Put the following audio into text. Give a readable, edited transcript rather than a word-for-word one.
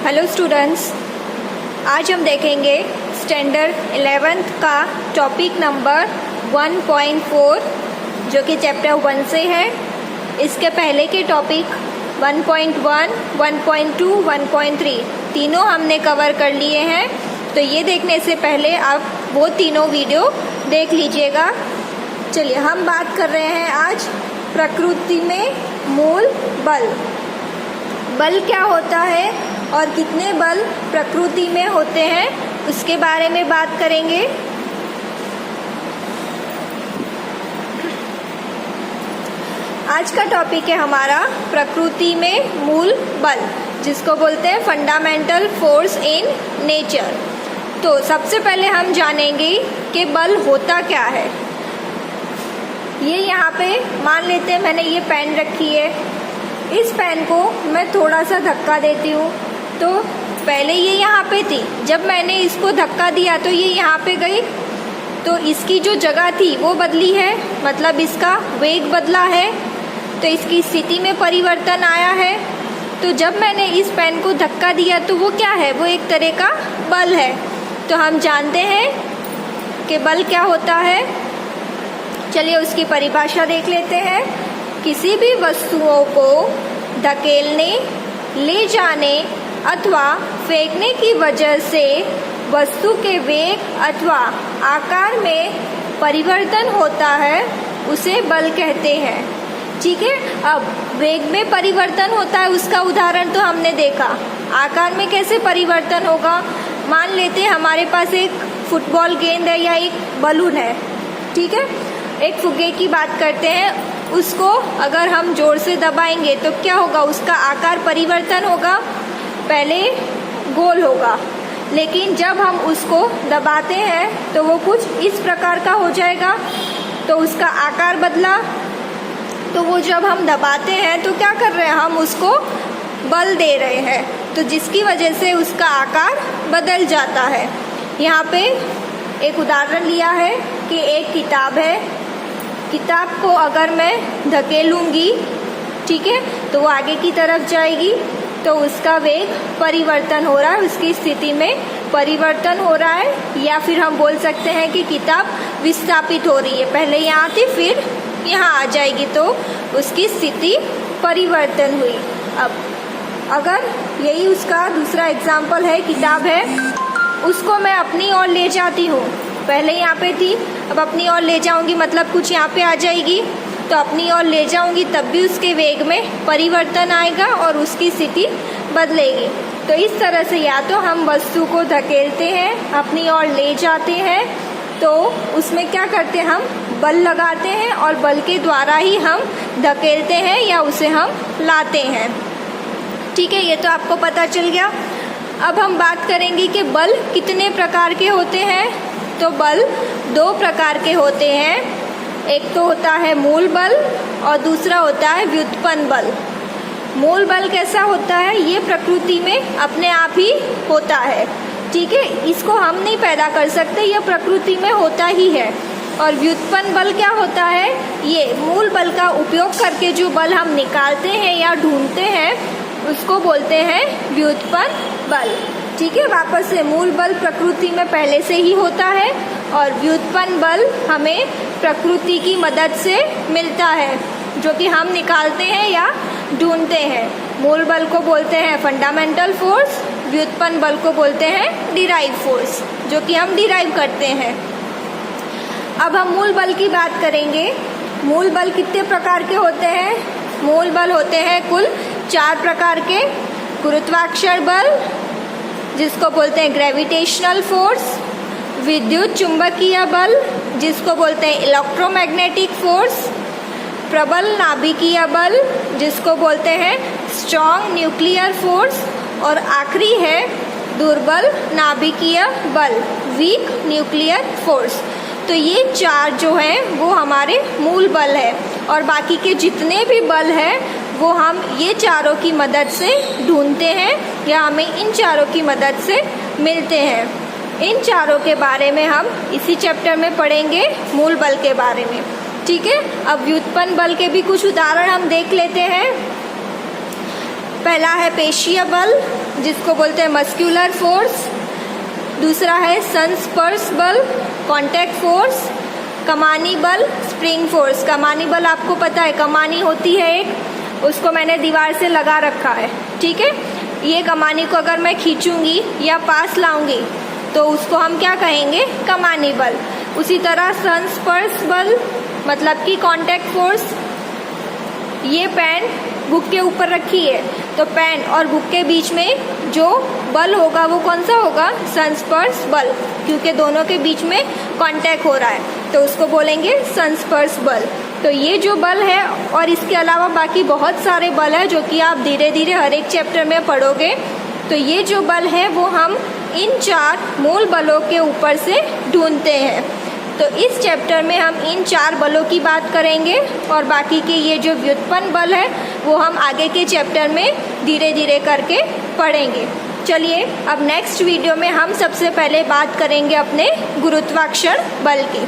Hello students, आज हम देखेंगे स्टैंडर्ड 11th का टॉपिक नंबर 1.4 जो कि चैप्टर 1 से है। इसके पहले के टॉपिक 1.1, 1.2, 1.3 तीनों हमने कवर कर लिए हैं। तो ये देखने से पहले आप वो तीनों वीडियो देख लीजिएगा। चलिए, हम बात कर रहे हैं आज प्रकृति में मूल बल। बल क्या होता है और कितने बल प्रकृति में होते हैं उसके बारे में बात करेंगे। आज का टॉपिक है हमारा प्रकृति में मूल बल, जिसको बोलते हैं फंडामेंटल फोर्स इन नेचर। तो सबसे पहले हम जानेंगे कि बल होता क्या है। ये यहाँ पे मान लेते हैं मैंने ये पेन रखी है, इस पेन को मैं थोड़ा सा धक्का देती हूँ तो पहले ये यहाँ पे थी, जब मैंने इसको धक्का दिया तो ये यहाँ पे गई, तो इसकी जो जगह थी वो बदली है, मतलब इसका वेग बदला है, तो इसकी स्थिति में परिवर्तन आया है। तो जब मैंने इस पेन को धक्का दिया तो वो क्या है, वो एक तरह का बल है। तो हम जानते हैं कि बल क्या होता है। चलिए उसकी परिभाषा देख लेते हैं। किसी भी वस्तुओं को धकेलने, ले जाने अथवा फेंकने की वजह से वस्तु के वेग अथवा आकार में परिवर्तन होता है, उसे बल कहते हैं। ठीक है, अब वेग में परिवर्तन होता है, उसका उदाहरण तो हमने देखा। आकार में कैसे परिवर्तन होगा, मान लेते हैं हमारे पास एक फुटबॉल गेंद है या एक बलून है। ठीक है, एक फुग्गे की बात करते हैं, उसको अगर हम जोर से दबाएंगे तो क्या होगा, उसका आकार परिवर्तन होगा, पहले गोल होगा, लेकिन जब हम उसको दबाते हैं तो वो कुछ इस प्रकार का हो जाएगा, तो उसका आकार बदला। तो वो जब हम दबाते हैं तो क्या कर रहे हैं, हम उसको बल दे रहे हैं, तो जिसकी वजह से उसका आकार बदल जाता है। यहाँ पे एक उदाहरण लिया है कि एक किताब है, किताब को अगर मैं धकेलूंगी, ठीक है, तो वो आगे की तरफ जाएगी, तो उसका वेग परिवर्तन हो रहा है, उसकी स्थिति में परिवर्तन हो रहा है। या फिर हम बोल सकते हैं कि किताब विस्थापित हो रही है, पहले यहाँ थी फिर यहाँ आ जाएगी, तो उसकी स्थिति परिवर्तन हुई। अब अगर यही उसका दूसरा एग्जाम्पल है, किताब है, उसको मैं अपनी ओर ले जाती हूँ, पहले यहाँ पे थी, अब अपनी ओर ले जाऊंगी, मतलब कुछ यहाँ पे आ जाएगी, तो अपनी ओर ले जाऊंगी तब भी उसके वेग में परिवर्तन आएगा और उसकी स्थिति बदलेगी। तो इस तरह से या तो हम वस्तु को धकेलते हैं, अपनी ओर ले जाते हैं, तो उसमें क्या करते हैं, हम बल लगाते हैं और बल के द्वारा ही हम धकेलते हैं या उसे हम लाते हैं। ठीक है, ये तो आपको पता चल गया। अब हम बात करेंगे कि बल कितने प्रकार के होते हैं। तो बल दो प्रकार के होते हैं, एक तो होता है मूल बल और दूसरा होता है व्युत्पन्न बल। मूल बल कैसा होता है, ये प्रकृति में अपने आप ही होता है। ठीक है, इसको हम नहीं पैदा कर सकते, यह प्रकृति में होता ही है। और व्युत्पन्न बल क्या होता है, ये मूल बल का उपयोग करके जो बल हम निकालते हैं या ढूंढते हैं उसको बोलते हैं व्युत्पन्न बल। ठीक है, वापस से मूल बल प्रकृति में पहले से ही होता है और व्युत्पन्न बल हमें प्रकृति की मदद से मिलता है, जो कि हम निकालते हैं या ढूंढते हैं। मूल बल को बोलते हैं फंडामेंटल फोर्स, व्युत्पन्न बल को बोलते हैं डिराइव फोर्स, जो कि हम डिराइव करते हैं। अब हम मूल बल की बात करेंगे। मूल बल कितने प्रकार के होते हैं, मूल बल होते हैं कुल 4 प्रकार के। गुरुत्वाकर्षण बल, जिसको बोलते हैं ग्रेविटेशनल फोर्स, विद्युत चुंबकीय बल, जिसको बोलते हैं इलेक्ट्रोमैग्नेटिक फोर्स, प्रबल नाभिकीय बल, जिसको बोलते हैं स्ट्रॉन्ग न्यूक्लियर फोर्स, और आखिरी है दुर्बल नाभिकीय बल, वीक न्यूक्लियर फोर्स। तो ये 4 जो हैं वो हमारे मूल बल है, और बाकी के जितने भी बल हैं वो हम ये चारों की मदद से ढूंढते हैं या हमें इन चारों की मदद से मिलते हैं। इन चारों के बारे में हम इसी चैप्टर में पढ़ेंगे, मूल बल के बारे में। ठीक है, अब व्युत्पन्न बल के भी कुछ उदाहरण हम देख लेते हैं। पहला है पेशीय बल, जिसको बोलते हैं मस्कुलर फोर्स, दूसरा है संस्पर्श बल, कांटेक्ट फोर्स, कमानी बल, स्प्रिंग फोर्स। कमानी बल आपको पता है, कमानी होती है एक, उसको मैंने दीवार से लगा रखा है, ठीक है। ये कमानी को अगर मैं खींचूंगी या पास लाऊंगी तो उसको हम क्या कहेंगे, कमानी बल। उसी तरह संस्पर्श बल मतलब कि कांटेक्ट फोर्स, ये पेन बुक के ऊपर रखी है तो पेन और बुक के बीच में जो बल होगा वो कौन सा होगा, संस्पर्श बल, क्योंकि दोनों के बीच में कांटेक्ट हो रहा है तो उसको बोलेंगे संस्पर्श बल। तो ये जो बल है, और इसके अलावा बाकी बहुत सारे बल है जो कि आप धीरे धीरे हर एक चैप्टर में पढ़ोगे। तो ये जो बल है वो हम इन 4 मूल बलों के ऊपर से ढूंढते हैं। तो इस चैप्टर में हम इन 4 बलों की बात करेंगे और बाकी के ये जो व्युत्पन्न बल है वो हम आगे के चैप्टर में धीरे धीरे करके पढ़ेंगे। चलिए अब नेक्स्ट वीडियो में हम सबसे पहले बात करेंगे अपने गुरुत्वाकर्षण बल की।